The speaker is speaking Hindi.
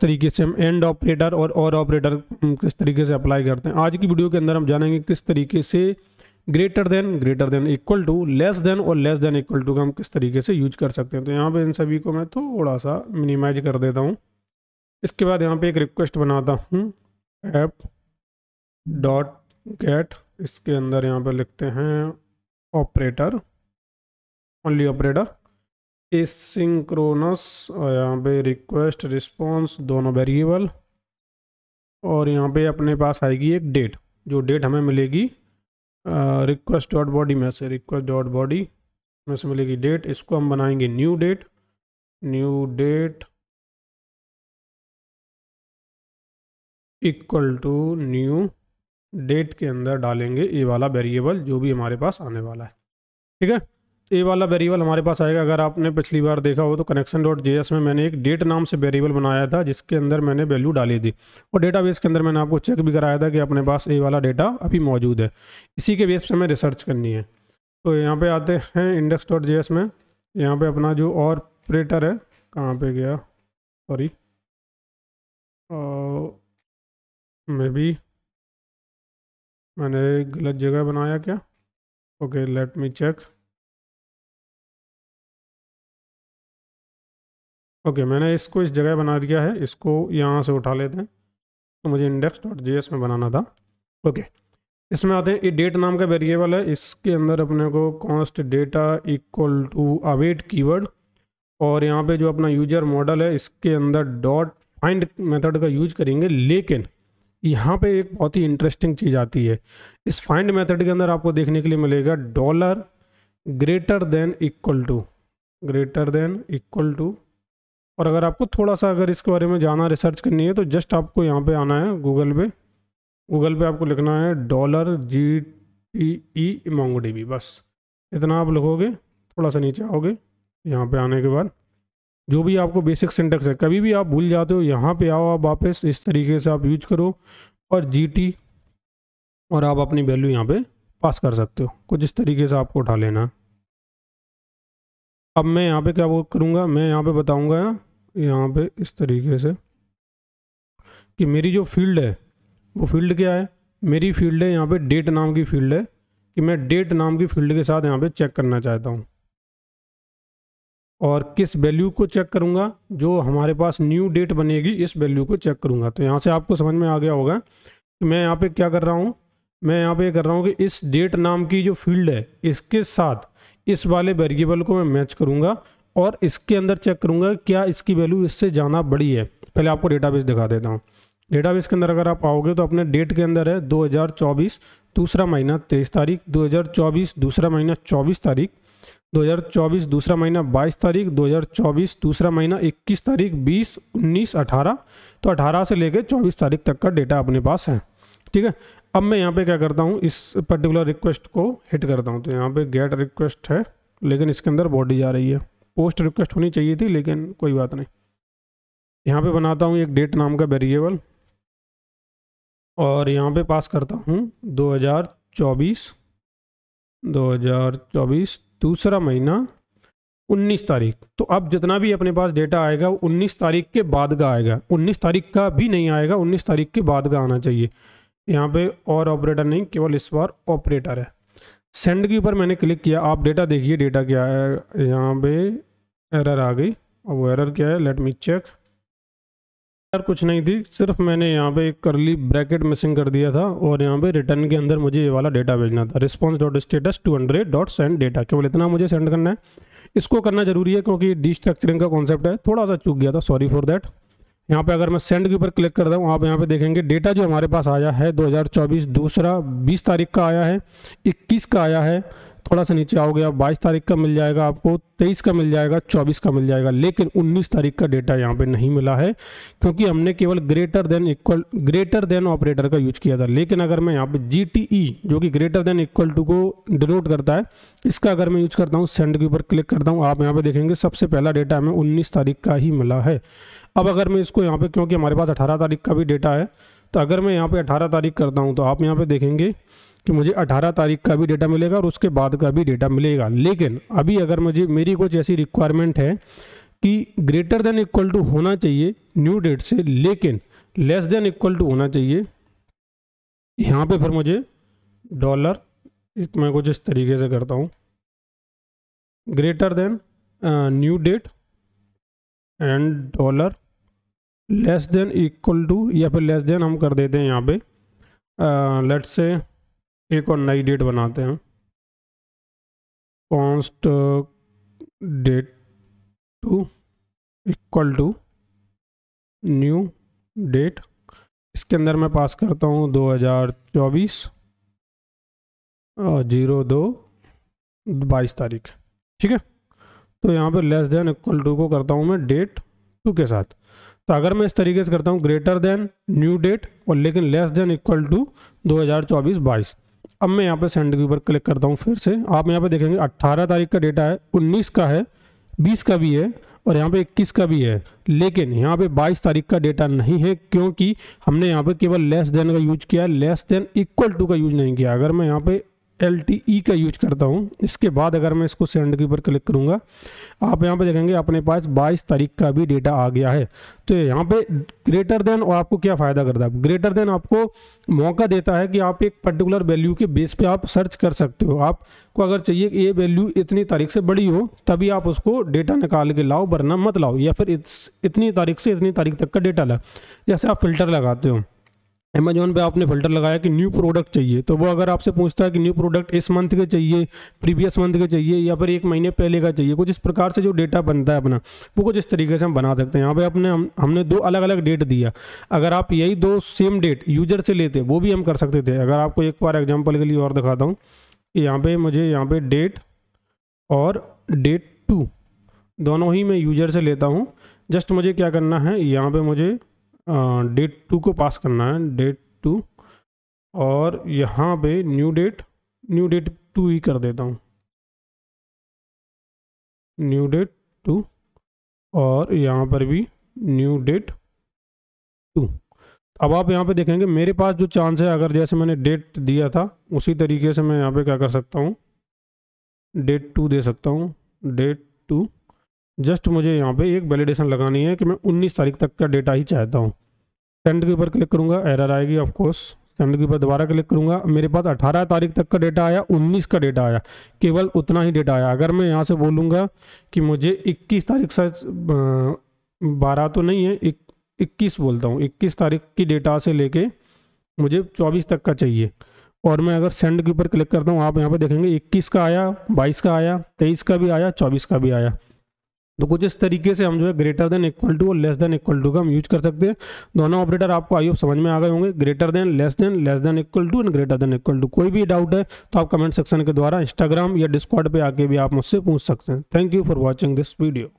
तरीके से हम एंड ऑपरेटर और ऑपरेटर किस तरीके से अप्लाई करते हैं। आज की वीडियो के अंदर हम जानेंगे किस तरीके से greater than equal to, less than और लेस देन इक्वल टू का हम किस तरीके से यूज कर सकते हैं। तो यहाँ पे इन सभी को मैं थोड़ा सा मिनिमाइज कर देता हूँ। इसके बाद यहाँ पे एक रिक्वेस्ट बनाता हूँ ऐप डॉट गेट, इसके अंदर यहाँ पे लिखते हैं ऑपरेटर, ओनली ऑपरेटर, एसिंक्रोनस, और यहाँ पे रिक्वेस्ट रिस्पॉन्स दोनों वेरिएबल, और यहाँ पे अपने पास आएगी एक डेट, जो डेट हमें मिलेगी रिक्वेस्ट डॉट बॉडी में से, रिक्वेस्ट डॉट बॉडी में से मिलेगी डेट। इसको हम बनाएंगे new date equal to new date के अंदर डालेंगे ये वाला वेरिएबल जो भी हमारे पास आने वाला है। ठीक है, ये वाला वेरिएबल हमारे पास आएगा। अगर आपने पिछली बार देखा हो तो कनेक्शन डॉट जेएस में मैंने एक डेट नाम से वेरिएबल बनाया था जिसके अंदर मैंने वैल्यू डाली थी, और डेटाबेस के अंदर मैंने आपको चेक भी कराया था कि अपने पास ये वाला डेटा अभी मौजूद है। इसी के बेस पे हमें रिसर्च करनी है। तो यहाँ पे आते हैं इंडेक्स डॉट जेएस में, यहाँ पे अपना जो ऑपरेटर है, कहाँ पे गया, सॉरी मे बी मैंने गलत जगह बनाया क्या, okay let me check. Okay मैंने इसको इस जगह बना दिया है, इसको यहाँ से उठा लेते हैं। तो मुझे इंडेक्स डॉट जेएस में बनाना था। ओके, इसमें आते हैं, ये डेट नाम का वेरिएबल है, इसके अंदर अपने को const data equal to await keyword, और यहाँ पे जो अपना यूजर मॉडल है इसके अंदर डॉट फाइंड मेथड का यूज करेंगे। लेकिन यहाँ पे एक बहुत ही इंटरेस्टिंग चीज़ आती है। इस फाइंड मेथड के अंदर आपको देखने के लिए मिलेगा dollar greater than equal to, और अगर आपको थोड़ा सा अगर इसके बारे में जाना, रिसर्च करनी है, तो जस्ट आपको यहाँ पे आना है गूगल पे आपको लिखना है $GTE MongoDB, बस इतना आप लिखोगे। थोड़ा सा नीचे आओगे, यहाँ पे आने के बाद जो भी आपको बेसिक सिंटेक्स है, कभी भी आप भूल जाते हो यहाँ पे आओ, आप वापस इस तरीके से आप यूज करो और GT, और आप अपनी वैल्यू यहाँ पे पास कर सकते हो। कुछ इस तरीके से आपको उठा लेना। अब मैं यहाँ पे क्या वो करूँगा, मैं यहाँ पे बताऊँगा यहाँ पे इस तरीके से कि मेरी जो फील्ड है वो फील्ड क्या है, मेरी फील्ड है यहाँ पे डेट नाम की फील्ड है, कि मैं डेट नाम की फील्ड के साथ यहाँ पे चेक करना चाहता हूँ। और किस वैल्यू को चेक करूँगा, जो हमारे पास न्यू डेट बनेगी इस वैल्यू को चेक करूँगा। तो यहाँ से आपको समझ में आ गया होगा कि मैं यहाँ पे क्या कर रहा हूँ, मैं यहाँ पे कर रहा हूँ कि इस डेट नाम की जो फील्ड है इसके साथ इस वाले वेरिएबल को मैं मैच करूँगा, और इसके अंदर चेक करूँगा क्या इसकी वैल्यू इससे ज़्यादा बड़ी है। पहले आपको डेटाबेस दिखा देता हूँ। डेटाबेस के अंदर अगर आप आओगे तो अपने डेट के अंदर है 2024 दूसरा महीना 23 तारीख, 2024 दूसरा महीना 24 तारीख, 2024 दूसरा महीना 22 तारीख, 2024 दूसरा महीना 21 तारीख, 20, 19, 18। तो 18 से लेकर 24 तारीख तक का डेटा अपने पास है। ठीक है, अब मैं यहाँ पे क्या करता हूँ, इस पर्टिकुलर रिक्वेस्ट को हिट करता हूँ। तो यहाँ पे गेट रिक्वेस्ट है, लेकिन इसके अंदर बॉडी जा रही है, पोस्ट रिक्वेस्ट होनी चाहिए थी, लेकिन कोई बात नहीं। यहाँ पे बनाता हूँ एक डेट नाम का वेरिएबल, और यहाँ पे पास करता हूँ 2024 दूसरा महीना 19 तारीख। तो अब जितना भी अपने पास डेटा आएगा वो 19 तारीख के बाद का आएगा, 19 तारीख का भी नहीं आएगा, 19 तारीख के बाद का आना चाहिए। यहाँ पे और ऑपरेटर नहीं, केवल इस बार ऑपरेटर है। सेंड के ऊपर मैंने क्लिक किया, आप डेटा देखिए डेटा क्या है। यहाँ पे एरर आ गई, और वो एरर क्या है, लेट मी चेक। एरर कुछ नहीं थी, सिर्फ मैंने यहाँ पे एक करली ब्रैकेट मिसिंग कर दिया था, और यहाँ पे रिटर्न के अंदर मुझे ये वाला डेटा भेजना था, response dot status 200 dot send data. केवल इतना मुझे सेंड करना है। इसको करना जरूरी है क्योंकि डिस्ट्रक्चरिंग का कॉन्सेप्ट है, थोड़ा सा चूक गया था, सॉरी फॉर दैट। यहाँ पे अगर मैं सेंड के ऊपर क्लिक करता हूँ, आप यहाँ पे देखेंगे डेटा जो हमारे पास आया है 2024 दूसरा 20 तारीख का आया है, 21 का आया है, थोड़ा सा नीचे आओगे आप 22 तारीख का मिल जाएगा आपको, 23 का मिल जाएगा, 24 का मिल जाएगा, लेकिन 19 तारीख का डेटा यहाँ पे नहीं मिला है क्योंकि हमने केवल ग्रेटर देन ऑपरेटर का यूज किया था। लेकिन अगर मैं यहाँ पे GTE जो कि ग्रेटर देन इक्वल टू को डिनोट करता है, इसका अगर मैं यूज करता हूँ, सेंड के ऊपर क्लिक करता हूँ, आप यहाँ पे देखेंगे सबसे पहला डेटा हमें 19 तारीख का ही मिला है। अब अगर मैं इसको यहाँ पे, क्योंकि हमारे पास 18 तारीख का भी डेटा है, तो अगर मैं यहाँ पे 18 तारीख करता हूँ तो आप यहाँ पे देखेंगे कि मुझे 18 तारीख का भी डेटा मिलेगा और उसके बाद का भी डेटा मिलेगा। लेकिन अभी अगर मेरी कुछ ऐसी रिक्वायरमेंट है कि ग्रेटर देन इक्वल टू होना चाहिए न्यू डेट से, लेकिन लेस देन इक्वल टू होना चाहिए। यहाँ पे फिर मुझे डॉलर, एक मैं कुछ इस तरीके से करता हूँ, greater than new date and dollar less than equal to, या फिर लेस देन हम कर देते हैं यहाँ पे लेट्स से एक और नई डेट बनाते हैं, const date two equal to new date. इसके अंदर मैं पास करता हूँ 2024 02/22 तारीख, ठीक है। तो यहाँ पे लेस देन इक्वल टू को करता हूँ मैं डेट टू के साथ। तो अगर मैं इस तरीके से करता हूँ ग्रेटर देन न्यू डेट और लेकिन लेस देन इक्वल टू 2024/22, अब मैं यहाँ पे सेंड के ऊपर क्लिक करता हूँ फिर से। आप यहाँ पे देखेंगे 18 तारीख का डेटा है, 19 का है, 20 का भी है और यहाँ पे 21 का भी है, लेकिन यहाँ पे 22 तारीख का डेटा नहीं है क्योंकि हमने यहाँ पे केवल लेस देन का यूज किया, लेस देन इक्वल टू का यूज नहीं किया। अगर मैं यहाँ पे LTE का यूज करता हूँ, इसके बाद अगर मैं इसको सेंड के ऊपर क्लिक करूँगा, आप यहाँ पे देखेंगे अपने पास 22 तारीख का भी डेटा आ गया है। तो यहाँ पे ग्रेटर देन और आपको क्या फ़ायदा करता है, ग्रेटर देन आपको मौका देता है कि आप एक पर्टिकुलर वैल्यू के बेस पे आप सर्च कर सकते हो। आपको अगर चाहिए कि ये वैल्यू इतनी तारीख से बड़ी हो तभी आप उसको डेटा निकाल के लाओ, वरना मत लाओ, या फिर इतनी तारीख से इतनी तारीख तक का डेटा ला। जैसे आप फिल्टर लगाते हो, अमेजोन पे आपने फिल्टर लगाया कि न्यू प्रोडक्ट चाहिए, तो वो अगर आपसे पूछता है कि न्यू प्रोडक्ट इस मंथ के चाहिए, प्रीवियस मंथ के चाहिए, या फिर 1 महीने पहले का चाहिए, कुछ इस प्रकार से जो डेटा बनता है अपना, वो कुछ इस तरीके से हम बना सकते हैं। यहाँ पे हमने 2 अलग अलग डेट दिया, अगर आप यही 2 सेम डेट यूजर से लेते वो भी हम कर सकते थे। अगर आपको एक बार एग्जाम्पल के लिए और दिखाता हूँ, यहाँ पे मुझे यहाँ पे डेट और डेट 2 दोनों ही मैं यूजर से लेता हूँ। जस्ट मुझे क्या करना है, यहाँ पे मुझे डेट 2 को पास करना है, डेट 2, और यहाँ पे न्यू डेट 2 ही कर देता हूँ, न्यू डेट 2, और यहाँ पर भी न्यू डेट 2। अब आप यहाँ पे देखेंगे मेरे पास जो चांस है, अगर जैसे मैंने डेट दिया था उसी तरीके से मैं यहाँ पे क्या कर सकता हूँ, डेट 2 दे सकता हूँ, डेट 2। जस्ट मुझे यहाँ पे एक वैलिडेशन लगानी है कि मैं 19 तारीख तक का डेटा ही चाहता हूँ। सेंड के ऊपर क्लिक करूँगा, एरर आएगी ऑफ कोर्स। सेंड के ऊपर दोबारा क्लिक करूँगा, मेरे पास 18 तारीख तक का डेटा आया, 19 का डेटा आया, केवल उतना ही डेटा आया। अगर मैं यहाँ से बोलूँगा कि मुझे 21 तारीख से 12 तो नहीं है, 21 बोलता हूँ, 21 तारीख की डेटा से लेके मुझे 24 तक का चाहिए, और मैं अगर सेंड के ऊपर क्लिक करता हूँ, आप यहाँ पे देखेंगे 21 का आया, 22 का आया, 23 का भी आया, 24 का भी आया। तो कुछ इस तरीके से हम जो है ग्रेटर देन इक्वल टू और लेस देन इक्वल टू का हम यूज कर सकते हैं। दोनों ऑपरेटर आपको आई होप समझ में आ गए होंगे, greater than, less than equal to and greater than equal to. कोई भी डाउट है तो आप कमेंट सेक्शन के द्वारा इंस्टाग्राम या डिस्कॉर्ड पे आके भी आप मुझसे पूछ सकते हैं। Thank you for watching this video.